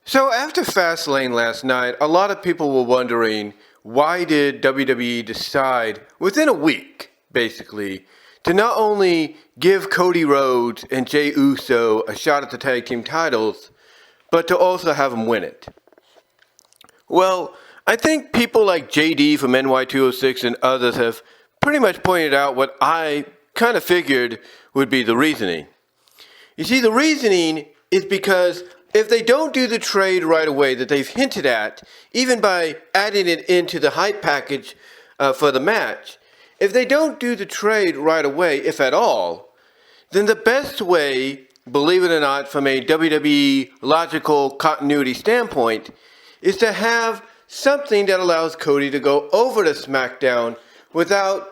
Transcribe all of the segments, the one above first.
So after Fastlane last night, a lot of people were wondering, why did WWE decide within a week, basically, to not only give Cody Rhodes and Jey Uso a shot at the tag team titles, but to also have them win it? Well, I think people like JD from NY206 and others have pretty much pointed out what I kind of figured would be the reasoning. You see, the reasoning is because if they don't do the trade right away that they've hinted at, even by adding it into the hype package for the match, if they don't do the trade right away, if at all, then the best way, believe it or not, from a WWE logical continuity standpoint, is to have something that allows Cody to go over to SmackDown without,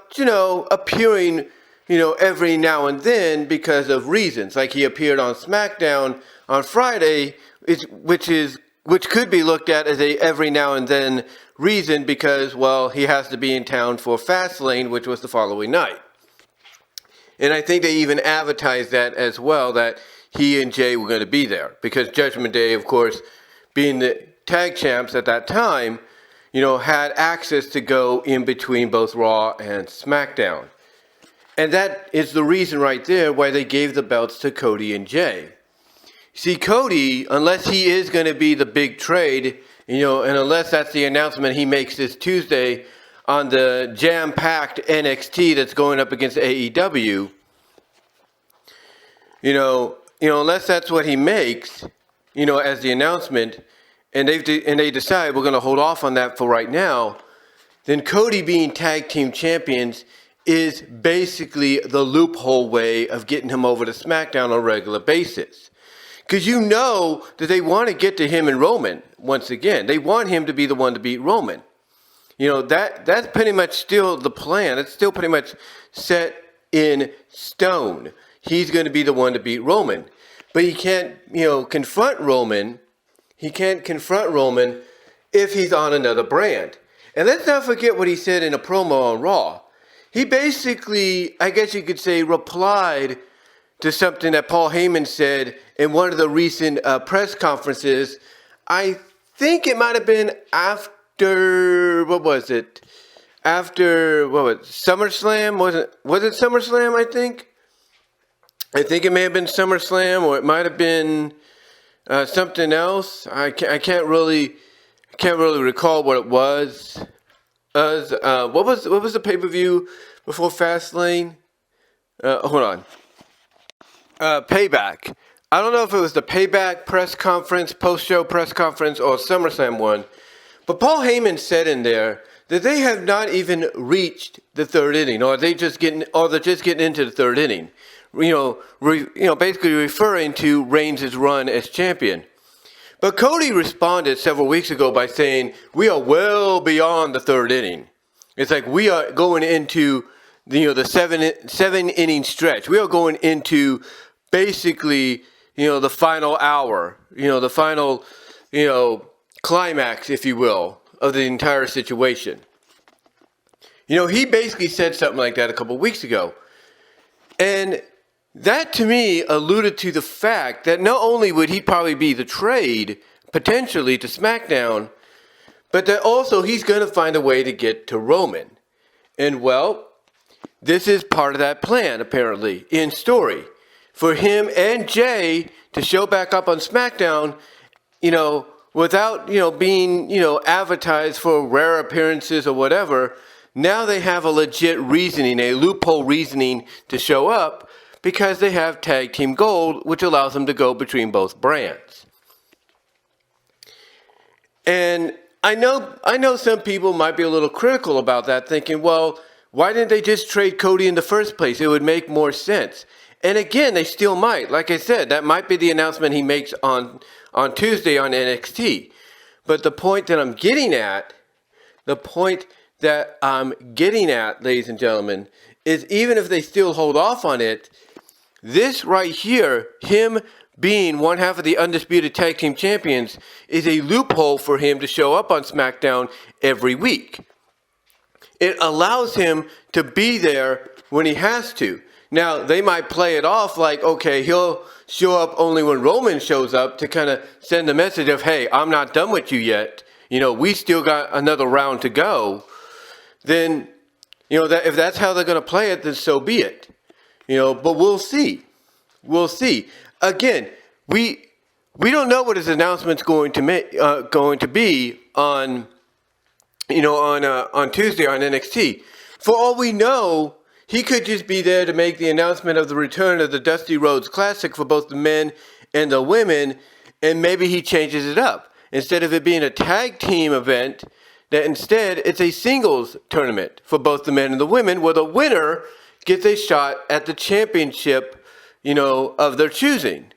appearing, every now and then because of reasons. Like he appeared on SmackDown on Friday, which could be looked at as a every now and then reason because, well, he has to be in town for Fastlane, which was the following night. And I think they even advertised that as well, that he and Jey were going to be there. Because Judgement Day, of course, being the tag champs at that time, had access to go in between both Raw and SmackDown. And that is the reason right there why they gave the belts to Cody and Jey. See, Cody, unless he is going to be the big trade, and unless that's the announcement he makes this Tuesday on the jam-packed NXT that's going up against AEW, unless that's what he makes, as the announcement, and they decide we're going to hold off on that for right now, then Cody being tag team champions is basically the loophole way of getting him over to SmackDown on a regular basis. Because that they want to get to him and Roman once again. They want him to be the one to beat Roman. That's pretty much still the plan. It's still pretty much set in stone. He's going to be the one to beat Roman. But he can't, confront Roman. He can't confront Roman if he's on another brand. And let's not forget what he said in a promo on Raw. He basically, I guess you could say, replied to something that Paul Heyman said in one of the recent press conferences. I think it might have been after, SummerSlam? Was it SummerSlam, I think? I think it may have been SummerSlam, or it might have been something else. I can't really recall what it was. What was the pay-per-view before Fastlane? Hold on. Payback. I don't know if it was the Payback press conference, post-show press conference, or SummerSlam one, but Paul Heyman said in there that they have not even reached the third inning, or they're just getting into the third inning. Basically referring to Reigns' run as champion. But Cody responded several weeks ago by saying, we are well beyond the third inning. It's like we are going into the seven inning stretch. We are going into basically, the final hour, the final, climax, if you will, of the entire situation. He basically said something like that a couple weeks ago. And that, to me, alluded to the fact that not only would he probably be the trade, potentially, to SmackDown, but that also he's going to find a way to get to Roman. And, well, this is part of that plan, apparently, in story. For him and Jey to show back up on SmackDown, without, being, advertised for rare appearances or whatever, now they have a legit reasoning, a loophole reasoning to show up, because they have Tag Team Gold, which allows them to go between both brands. And I know some people might be a little critical about that, thinking, well, why didn't they just trade Cody in the first place? It would make more sense. And again, they still might. Like I said, that might be the announcement he makes on Tuesday on NXT. But the point that I'm getting at, ladies and gentlemen, is even if they still hold off on it, this right here, him being one half of the undisputed tag team champions, is a loophole for him to show up on SmackDown every week. It allows him to be there when he has to. Now, they might play it off like, okay, he'll show up only when Roman shows up to kind of send the message of, hey, I'm not done with you yet. We still got another round to go. Then, that if that's how they're going to play it, then so be it. But we'll see. We'll see. Again, we don't know what his announcement's going to be on Tuesday on NXT. For all we know, he could just be there to make the announcement of the return of the Dusty Rhodes Classic for both the men and the women, and maybe he changes it up. Instead of it being a tag team event, that instead it's a singles tournament for both the men and the women, where the winner gets a shot at the championship, of their choosing.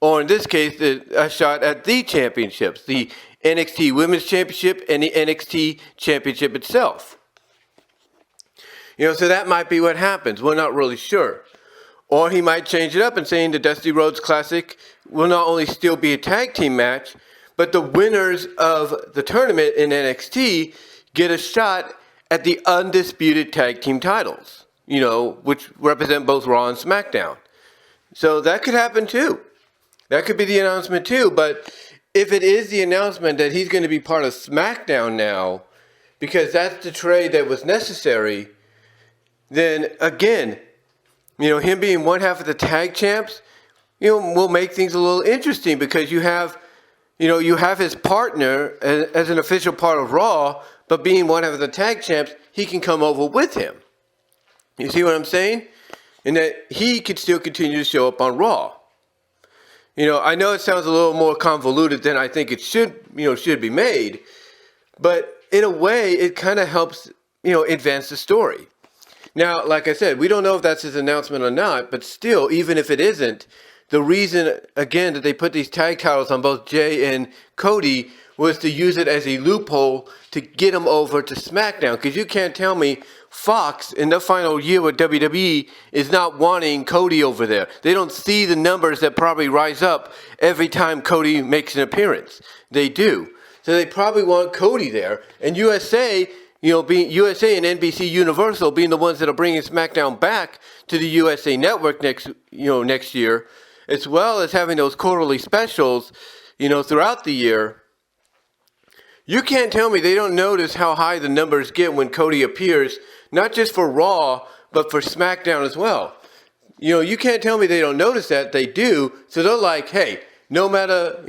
Or in this case, a shot at the championships, the NXT Women's Championship and the NXT Championship itself. So that might be what happens. We're not really sure. Or he might change it up and saying the Dusty Rhodes Classic will not only still be a tag team match, but the winners of the tournament in NXT get a shot at the undisputed tag team titles, which represent both Raw and SmackDown. So that could happen too. That could be the announcement too. But if it is the announcement that he's going to be part of SmackDown now, because that's the trade that was necessary, then again, him being one half of the tag champs, will make things a little interesting, because you have his partner as an official part of Raw, but being one half of the tag champs, he can come over with him. You see what I'm saying? And that he could still continue to show up on Raw. I know it sounds a little more convoluted than I think it should be made, but in a way, it kind of helps, advance the story. Now, like I said, we don't know if that's his announcement or not, but still, even if it isn't, the reason, again, that they put these tag titles on both Jey and Cody was to use it as a loophole to get them over to SmackDown. Because you can't tell me Fox, in the final year with WWE, is not wanting Cody over there. They don't see the numbers that probably rise up every time Cody makes an appearance. They do. So they probably want Cody there. And USA... being USA and NBC Universal being the ones that are bringing SmackDown back to the USA Network next year, as well as having those quarterly specials, throughout the year. You can't tell me they don't notice how high the numbers get when Cody appears, not just for Raw, but for SmackDown as well. You can't tell me they don't notice that. They do. So they're like, hey, no matter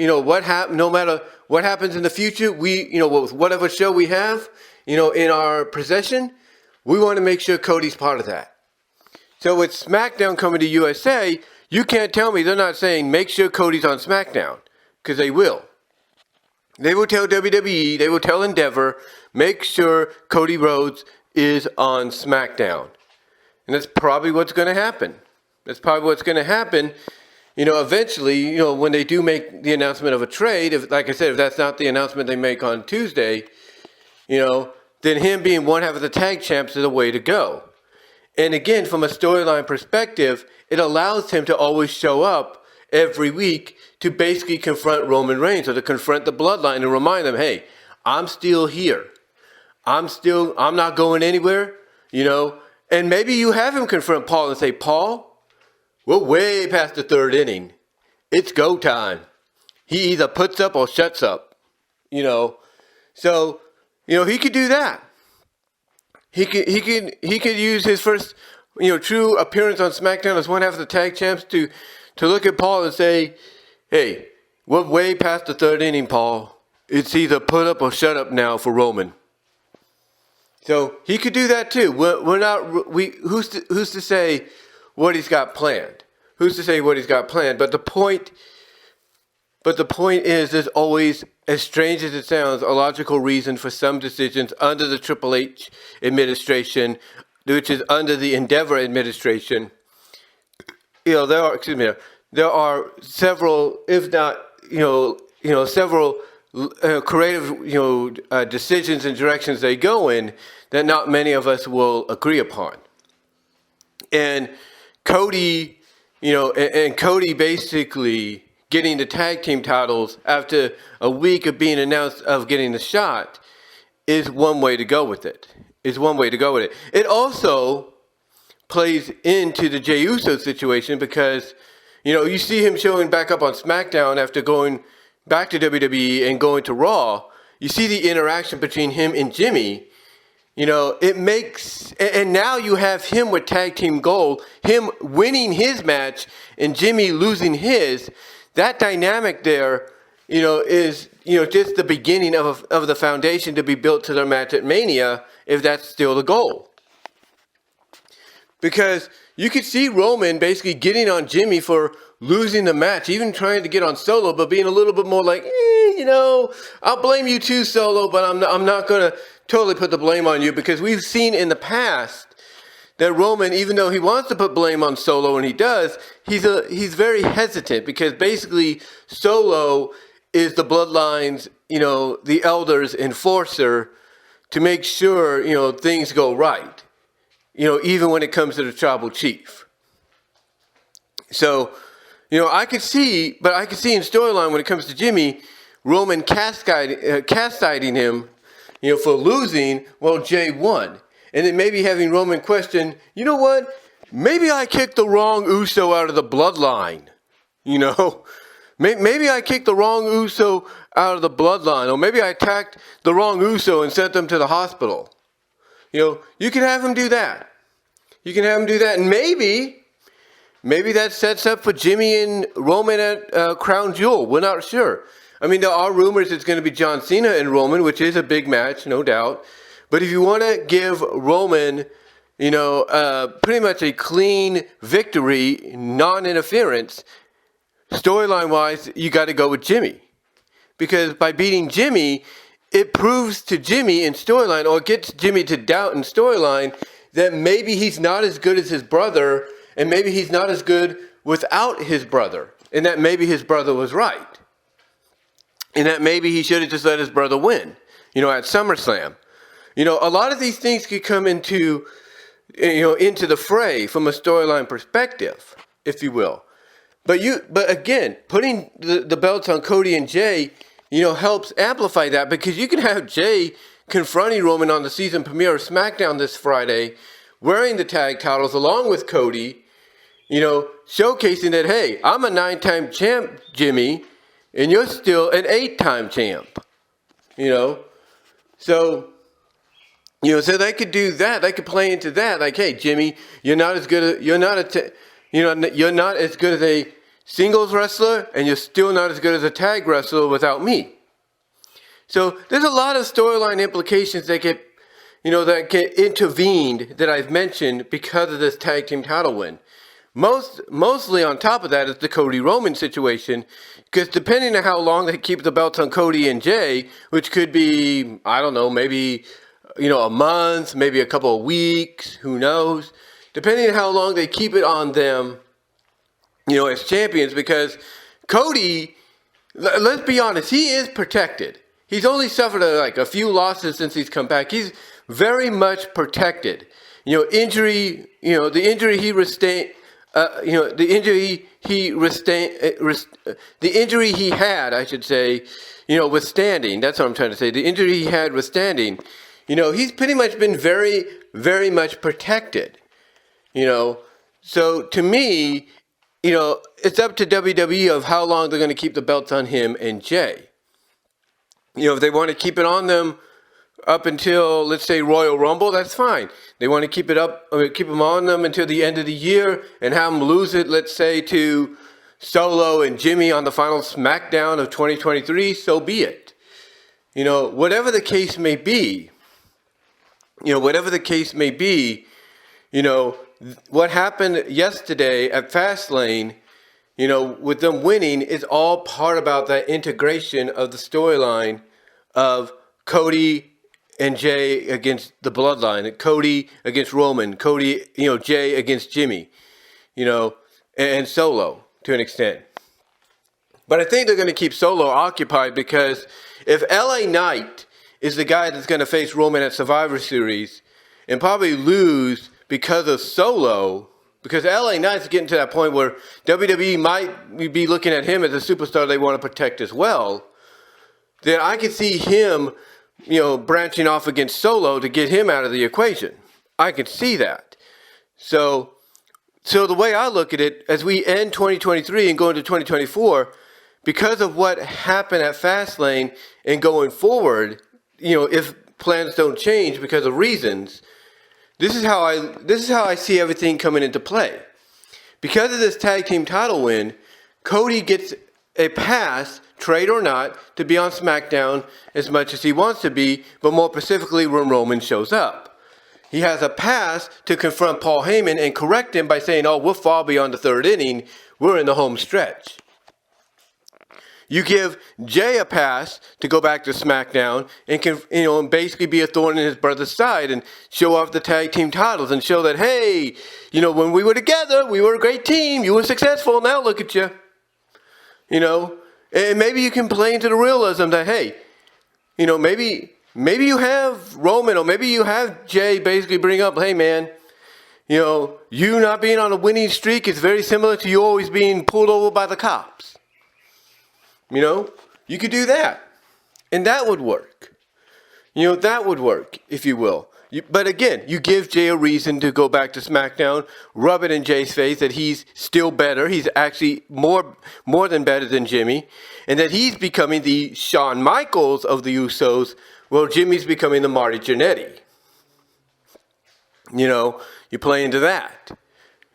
what happens in the future, we with whatever show we have, in our possession, we want to make sure Cody's part of that. So with SmackDown coming to USA, you can't tell me they're not saying make sure Cody's on SmackDown, because they will. They will tell WWE, they will tell Endeavor, make sure Cody Rhodes is on SmackDown. And that's probably what's going to happen. Eventually, when they do make the announcement of a trade, if that's not the announcement they make on Tuesday, then him being one half of the tag champs is the way to go. And again, from a storyline perspective, it allows him to always show up every week to basically confront Roman Reigns, or to confront the Bloodline and remind them, hey, I'm still here. I'm not going anywhere, And maybe you have him confront Paul and say, Paul, we're way past the third inning. It's go time. He either puts up or shuts up, So... he could do that. He could use his first, true appearance on SmackDown as one half of the tag champs to look at Paul and say, hey, we're way past the third inning, Paul. It's either put up or shut up now for Roman. So he could do that too. Who's to say what he's got planned? Who's to say what he's got planned? But the point is, there's always, as strange as it sounds, a logical reason for some decisions under the Triple H administration, which is under the Endeavor administration. There are several, if not, several creative, decisions and directions they go in that not many of us will agree upon. And Cody, and Cody basically getting the tag team titles after a week of being announced of getting the shot is one way to go with it. It also plays into the Jey Uso situation because, you see him showing back up on SmackDown after going back to WWE and going to Raw. You see the interaction between him and Jimmy. It makes, and now you have him with tag team gold, him winning his match and Jimmy losing his. That dynamic there, is, just the beginning of the foundation to be built to their match at Mania, if that's still the goal. Because you could see Roman basically getting on Jimmy for losing the match, even trying to get on Solo, but being a little bit more like, I'll blame you too, Solo, but I'm not going to totally put the blame on you, because we've seen in the past that Roman, even though he wants to put blame on Solo, and he does, he's very hesitant, because basically Solo is the Bloodline's, the Elders' enforcer to make sure, things go right, even when it comes to the Tribal Chief. So, I could see in storyline when it comes to Jimmy, Roman castigating him, for losing, well, Jey won. And then maybe having Roman question, you know what? Maybe I kicked the wrong Uso out of the Bloodline. Maybe I kicked the wrong Uso out of the Bloodline. Or maybe I attacked the wrong Uso and sent them to the hospital. You can have him do that. And maybe that sets up for Jimmy and Roman at Crown Jewel. We're not sure. I mean, there are rumors it's going to be John Cena and Roman, which is a big match, no doubt. But if you want to give Roman, pretty much a clean victory, non-interference, storyline-wise, you got to go with Jimmy. Because by beating Jimmy, it proves to Jimmy in storyline, or gets Jimmy to doubt in storyline, that maybe he's not as good as his brother, and maybe he's not as good without his brother, and that maybe his brother was right. And that maybe he should have just let his brother win, at SummerSlam. A lot of these things could come into the fray from a storyline perspective, if you will. But again, putting the belts on Cody and Jey, helps amplify that, because you can have Jey confronting Roman on the season premiere of SmackDown this Friday, wearing the tag titles along with Cody, showcasing that, hey, I'm a 9-time champ, Jimmy, and you're still an 8-time champ, So, so they could do that. They could play into that. Like, hey, Jimmy, you're not as good as a singles wrestler, and you're still not as good as a tag wrestler without me. So there's a lot of storyline implications that get intervened that I've mentioned because of this tag team title win. Mostly on top of that is the Cody Roman situation, because depending on how long they keep the belts on Cody and Jey, which could be, I don't know, maybe, a month, maybe a couple of weeks, who knows, depending on how long they keep it on them, as champions, because Cody, let's be honest, he is protected. He's only suffered a few losses since he's come back. He's very much protected. The injury he had, I should say, withstanding. That's what I'm trying to say. The injury he had withstanding, he's pretty much been very, very much protected. So to me, it's up to WWE of how long they're going to keep the belts on him and Jey. If they want to keep it on them up until, let's say, Royal Rumble, that's fine. They want to keep them on them until the end of the year and have them lose it, let's say, to Solo and Jimmy on the final SmackDown of 2023, so be it. Whatever the case may be, what happened yesterday at Fastlane, with them winning, is all part about that integration of the storyline of Cody and Jey against the Bloodline, Cody against Roman, Cody, Jey against Jimmy, and Solo to an extent. But I think they're going to keep Solo occupied, because if LA Knight is the guy that's going to face Roman at Survivor Series and probably lose because of Solo, because LA Knight's getting to that point where WWE might be looking at him as a superstar they want to protect as well, then I could see him, branching off against Solo to get him out of the equation. I could see that. So the way I look at it, as we end 2023 and go into 2024, because of what happened at Fastlane and going forward, if plans don't change because of reasons, this is how I see everything coming into play. Because of this tag team title win, Cody gets a pass, trade or not, to be on SmackDown as much as he wants to be, but more specifically when Roman shows up. He has a pass to confront Paul Heyman and correct him by saying, "Oh, we're far beyond the third inning. We're in the home stretch." You give Jey a pass to go back to SmackDown and basically be a thorn in his brother's side and show off the tag team titles and show that, hey, when we were together, we were a great team. You were successful. Now look at you. And maybe you can play into the realism that, hey, maybe you have Roman or maybe you have Jey basically bring up, hey, man, you not being on a winning streak is very similar to you always being pulled over by the cops. You could do that. And that would work. That would work, if you will. But again, you give Jey a reason to go back to SmackDown, rub it in Jey's face that he's still better. He's actually more than better than Jimmy. And that he's becoming the Shawn Michaels of the Usos, while Jimmy's becoming the Marty Jannetty. You play into that.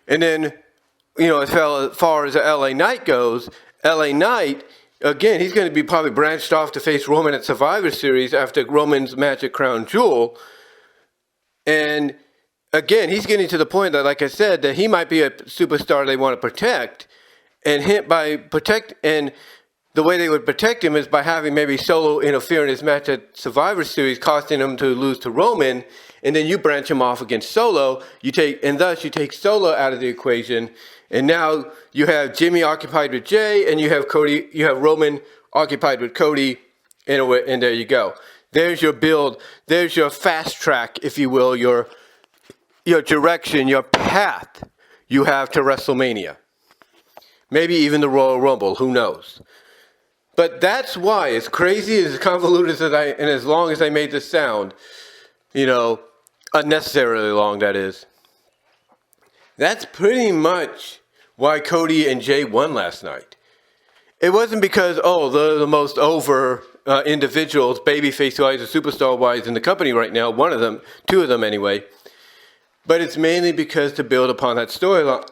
And then, as far as the LA Knight goes, LA Knight, again, he's going to be probably branched off to face Roman at Survivor Series after Roman's match at Crown Jewel. And again, he's getting to the point that, like I said, that he might be a superstar they want to protect. And the way they would protect him is by having maybe Solo interfere in his match at Survivor Series, costing him to lose to Roman. And then you branch him off against Solo. Thus you take Solo out of the equation. And now you have Jimmy occupied with Jey, and you have Roman occupied with Cody, and there you go. There's your build. There's your fast track, if you will, your direction, your path you have to WrestleMania. Maybe even the Royal Rumble, who knows? But that's why, as crazy, as convoluted and as long as I made this sound, unnecessarily long, that is. That's pretty much why Cody and Jey won last night. It wasn't because, they're the most over individuals, babyface-wise or superstar-wise in the company right now, two of them anyway. But it's mainly because to build upon that storyline,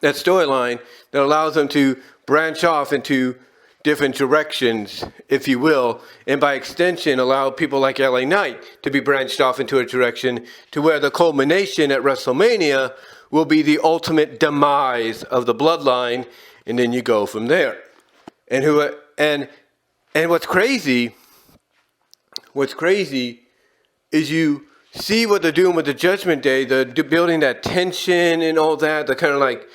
that allows them to branch off into different directions, if you will, and by extension allow people like LA Knight to be branched off into a direction to where the culmination at WrestleMania will be the ultimate demise of the Bloodline, and then you go from there. And what's crazy is you see what they're doing with the Judgment Day. They're building that tension and all that. They're kind of like,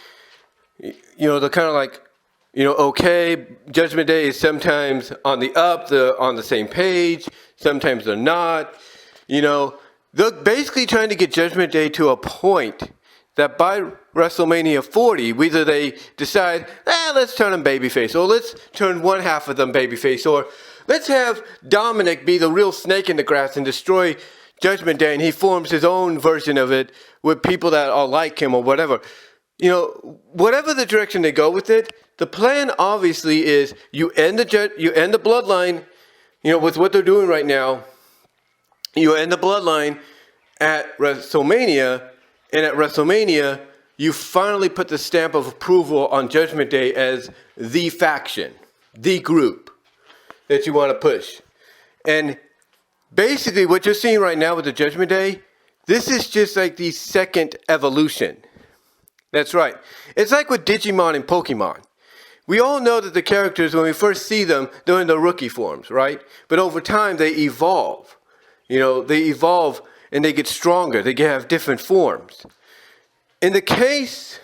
okay, Judgment Day is sometimes on the up, they're on the same page, sometimes they're not. They're basically trying to get Judgment Day to a point that by WrestleMania 40, whether they decide, let's turn them babyface, or let's turn one half of them babyface, or let's have Dominic be the real snake in the grass and destroy Judgment Day, and he forms his own version of it with people that are like him or whatever. Whatever the direction they go with it, the plan obviously is you end the Bloodline, with what they're doing right now. You end the Bloodline at WrestleMania, and at WrestleMania, you finally put the stamp of approval on Judgment Day as the faction, the group that you want to push. And basically, what you're seeing right now with the Judgment Day, this is just like the second evolution. That's right. It's like with Digimon and Pokemon. We all know that the characters, when we first see them, they're in their rookie forms, right? But over time, they evolve. They evolve and they get stronger. They have different forms. In the case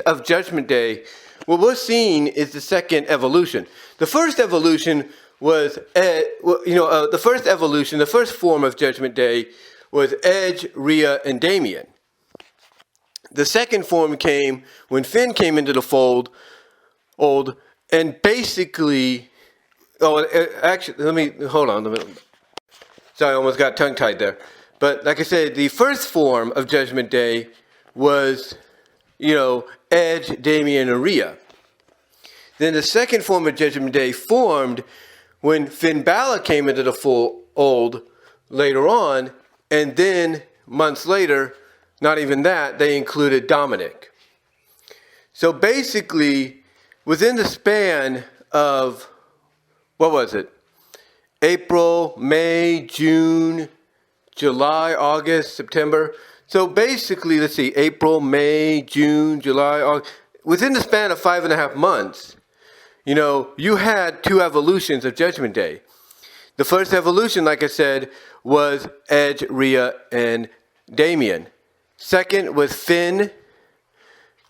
of Judgment Day, what we're seeing is the second evolution. The first evolution was, the first form of Judgment Day was Edge, Rhea, and Damian. The second form came when Finn came into the fold, and basically, hold on. Sorry, I almost got tongue-tied there. But like I said, the first form of Judgment Day was, Edge, Damian, and Rhea. Then the second form of Judgment Day formed when Finn Balor came into the fold later on, and then months later, not even that, they included Dominic. So basically, within the span of, April, May, June, July, August, September. So basically, let's see, April, May, June, July, August. Within the span of 5.5 months, you had 2 evolutions of Judgment Day. The first evolution, like I said, was Edge, Rhea, and Damian. Second was Finn,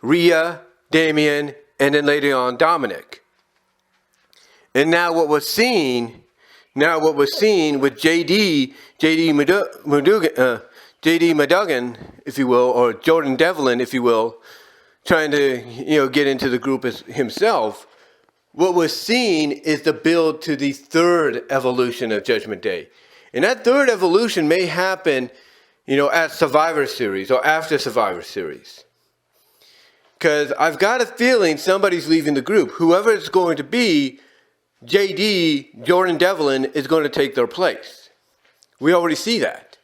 Rhea, Damian, and then later on Dominic. And now what was seen with JD Madigan, if you will, or Jordan Devlin, if you will, trying to get into the group as himself. What was seen is the build to the third evolution of Judgment Day. And that third evolution may happen, at Survivor Series or after Survivor Series. Because I've got a feeling somebody's leaving the group. Whoever it's going to be, JD, Jordan Devlin, is going to take their place. We already see that.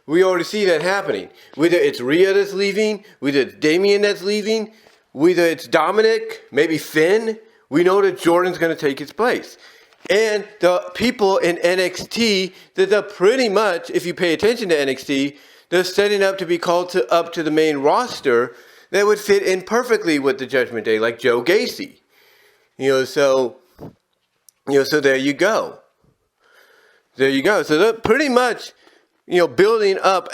We already see that happening. Whether it's Rhea that's leaving, whether it's Damian that's leaving, whether it's Dominic, maybe Finn, we know that Jordan's going to take his place. And the people in NXT, that they're pretty much, if you pay attention to NXT, they're setting up to be called up to the main roster that would fit in perfectly with the Judgment Day, like Joe Gacy. So there you go. There you go. So they're pretty much, building up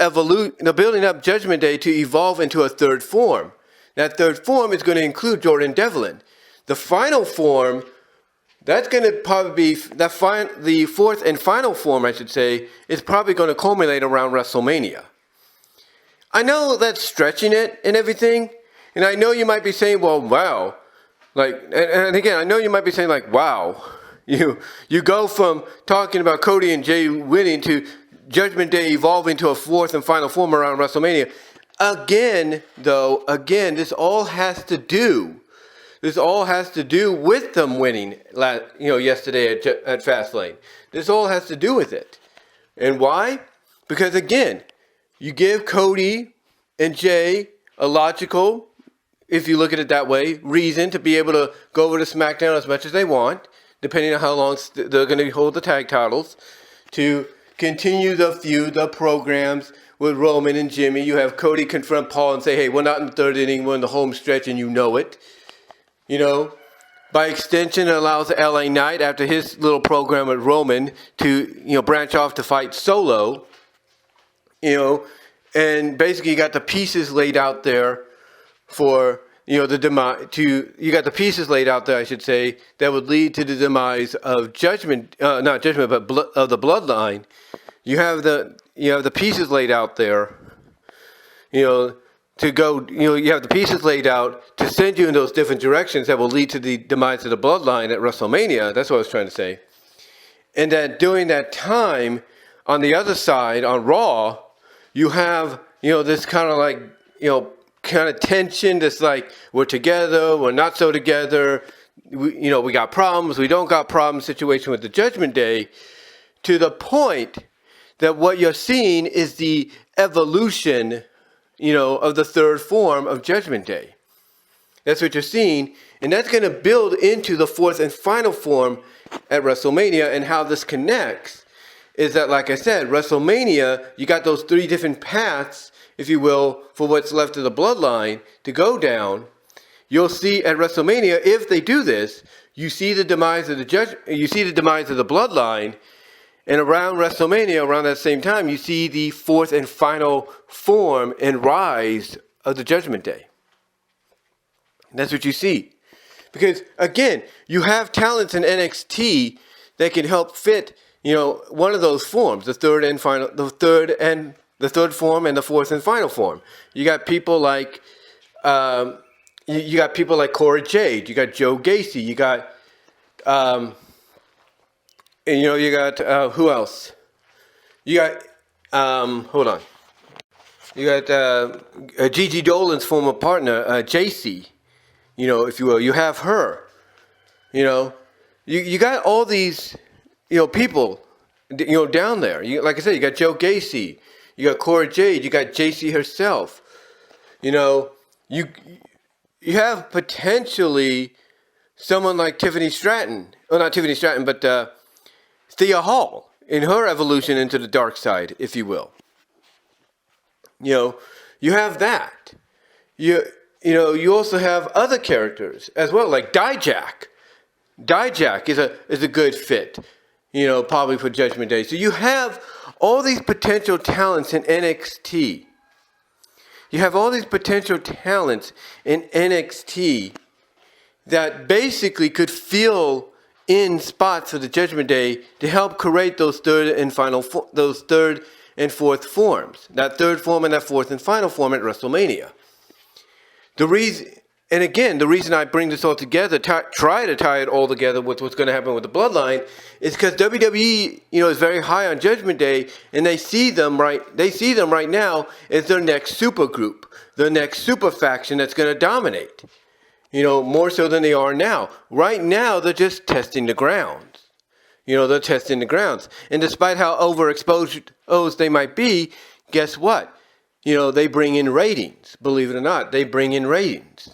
Judgment Day to evolve into a third form. That third form is going to include Jordan Devlin. The final form, that's going to probably be, the fourth and final form, I should say, is probably going to culminate around WrestleMania. I know that's stretching it and everything, and I know you might be saying, well, wow. And again, I know you might be saying, wow. You go from talking about Cody and Jey winning to Judgment Day evolving to a fourth and final form around WrestleMania. Again, this all has to do with them winning, yesterday at Fastlane. This all has to do with it. And why? Because again, you give Cody and Jey a logical, if you look at it that way, reason to be able to go over to SmackDown as much as they want, depending on how long they're going to hold the tag titles, to continue the feud, the programs with Roman and Jimmy. You have Cody confront Paul and say, hey, we're not in the third inning, we're in the home stretch, and you know it. By extension, it allows LA Knight, after his little program with Roman, to, branch off to fight solo, and basically you got the pieces laid out there for, the demise, you got the pieces laid out there, I should say, that would lead to the demise of Judgment, not Judgment, but of the Bloodline. You have the pieces laid out there, to go, you have the pieces laid out to send you in those different directions that will lead to the demise of the Bloodline at WrestleMania. That's what I was trying to say. And that during that time, on the other side, on Raw, you have, this kind of kind of tension, this we're together, we're not so together, we got problems, we don't got problems situation with the Judgment Day, to the point that what you're seeing is the evolution of the third form of Judgment Day. That's what you're seeing. And that's going to build into the fourth and final form at WrestleMania. And how this connects is that, like I said, WrestleMania, you got those 3 different paths, if you will, for what's left of the Bloodline to go down. You'll see at WrestleMania, if they do this, you see the demise of the Bloodline. And around WrestleMania, around that same time, you see the fourth and final form and rise of the Judgment Day. And that's what you see. Because, again, you have talents in NXT that can help fit, one of those forms, the third form and the fourth and final form. You got people like, Cora Jade. You got Joe Gacy. You got, who else? You got Hold on. You got Gigi Dolan's former partner, JC. If you will, you have her. You got all these, people, down there. Like I said, you got Joe Gacy, you got Cora Jade, you got JC herself. You have potentially someone like Tiffany Stratton. Well, not Tiffany Stratton, but Thea Hall in her evolution into the dark side, if you will. You have that. You also have other characters as well, like Dijak. Dijak is a good fit, probably for Judgment Day. So you have all these potential talents in NXT. That basically could fill in spots for the Judgment Day to help create those third and fourth forms. That third form and that fourth and final form at WrestleMania. The reason I bring this all together, try to tie it all together with what's going to happen with the Bloodline, is because WWE, is very high on Judgment Day, and they see them right now as their next super group, their next super faction that's going to dominate. More so than they are now. Right now, they're just testing the grounds. They're testing the grounds. And despite how overexposed they might be, guess what? They bring in ratings. Believe it or not, they bring in ratings.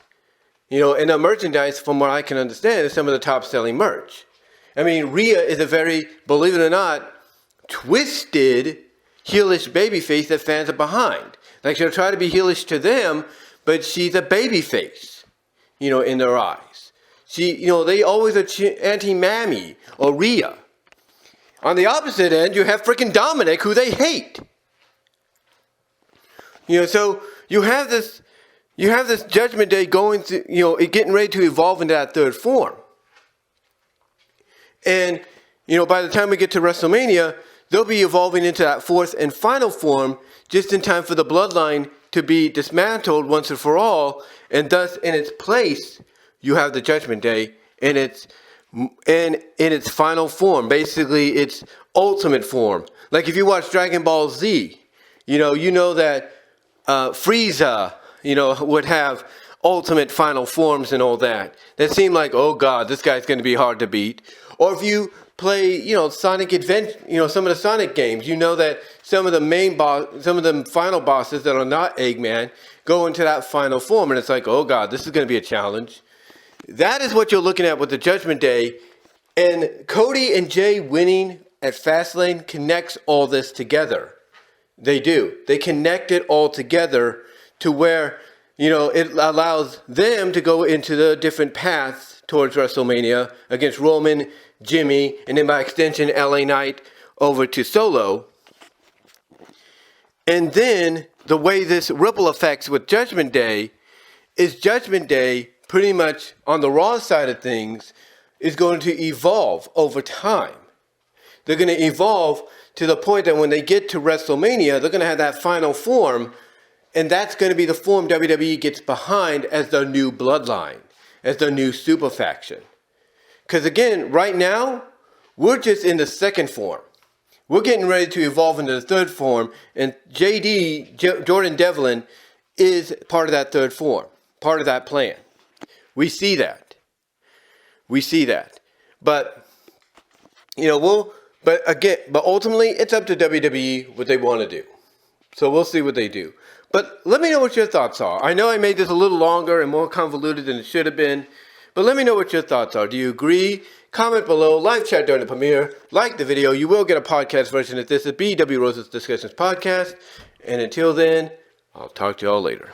And the merchandise, from what I can understand, is some of the top-selling merch. I mean, Rhea is a very, believe it or not, twisted, heelish babyface that fans are behind. Like, she'll try to be heelish to them, but she's a babyface. In their eyes. They always are anti-Mammy or Rhea. On the opposite end, you have freaking Dominic, who they hate. So you have this Judgment Day going to, getting ready to evolve into that third form. And, by the time we get to WrestleMania, they'll be evolving into that fourth and final form just in time for the Bloodline to be dismantled once and for all, and thus in its place you have the Judgment Day in its final form, basically its ultimate form. Like if you watch Dragon Ball Z, you know that Frieza, would have ultimate final forms and all that. That seemed like, oh God, this guy's going to be hard to beat. Or if you play, Sonic Adventure, some of the Sonic games, that some of the final bosses that are not Eggman go into that final form, and it's like, oh God, this is going to be a challenge. That is what you're looking at with the Judgment Day, and Cody and Jey winning at Fastlane connects all this together. They do. They connect it all together to where, it allows them to go into the different paths towards WrestleMania against Roman, Jimmy, and then by extension, LA Knight over to Solo. And then the way this ripple affects with Judgment Day is Judgment Day pretty much on the Raw side of things is going to evolve over time. They're going to evolve to the point that when they get to WrestleMania, they're going to have that final form, and that's going to be the form WWE gets behind as their new Bloodline, as their new super faction. Because again, right now, we're just in the second form. We're getting ready to evolve into the third form, and Jordan Devlin, is part of that third form, part of that plan. We see that. But, but ultimately, it's up to WWE what they want to do. So we'll see what they do. But let me know what your thoughts are. I know I made this a little longer and more convoluted than it should have been, but let me know what your thoughts are. Do you agree? Comment below, live chat during the premiere, like the video. You will get a podcast version of this. It's BW Rose's Discussions Podcast. And until then, I'll talk to y'all later.